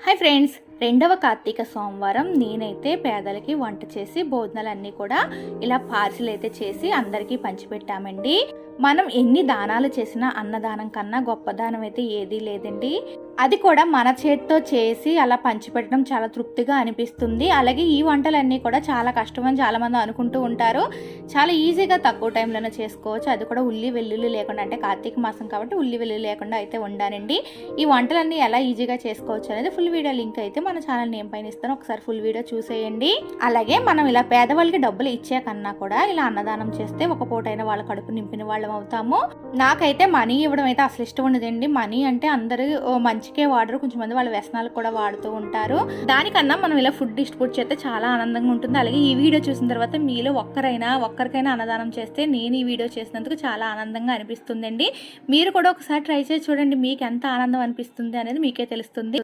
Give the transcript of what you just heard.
Hi friends, రెండవ కార్తీక సోమవారం నేనైతే పేదలకి వంట చేసి భోజనాలన్నీ కూడా ఇలా పార్సిల్ అయితే చేసి అందరికీ పంచిపెట్టామండి. మనం ఎన్ని దానాలు చేసినా అన్నదానం కన్నా గొప్ప దానం అయితే ఏదీ లేదండి. అది కూడా మన చేతితో చేసి అలా పంచిపెట్టడం చాలా తృప్తిగా అనిపిస్తుంది. అలాగే ఈ వంటలన్నీ కూడా చాలా కష్టమని చాలామంది అనుకుంటూ ఉంటారు. చాలా ఈజీగా తక్కువ టైంలోనే చేసుకోవచ్చు. అది కూడా ఉల్లి వెల్లుల్లి లేకుండా, అంటే కార్తీక మాసం కాబట్టి ఉల్లి వెల్లుల్లి లేకుండా అయితే వండానండి. ఈ వంటలన్నీ ఎలా ఈజీగా చేసుకోవచ్చు అనేది ఫుల్ వీడియో లింక్ అయితే మన ఛానల్ నేమ్ పైన ఇస్తాను, ఒకసారి ఫుల్ వీడియో చూసేయండి. అలాగే మనం ఇలా పేదవాళ్ళకి డబ్బులు ఇచ్చే కన్నా కూడా ఇలా అన్నదానం చేస్తే ఒక పూటైనా వాళ్ళ కడుపు నింపిన వాళ్ళం అవుతాము. నాకైతే మనీ ఇవ్వడం అయితే అసలు ఇష్టం ఉండదండి. మనీ అంటే అందరూ మంచికే వాడరు, కొంచెం మంది వాళ్ళ వ్యసనాలకు కూడా వాడుతూ ఉంటారు. దానికన్నా మనం ఇలా ఫుడ్ డిస్ట్రిబ్యూట్ చేస్తే చాలా ఆనందంగా ఉంటుంది. అలాగే ఈ వీడియో చూసిన తర్వాత మీలో ఒక్కరికైనా అన్నదానం చేస్తే నేను ఈ వీడియో చేసినందుకు చాలా ఆనందంగా అనిపిస్తుందండి. మీరు కూడా ఒకసారి ట్రై చేసి చూడండి, మీకు ఎంత ఆనందం అనిపిస్తుంది అనేది మీకే తెలుస్తుంది.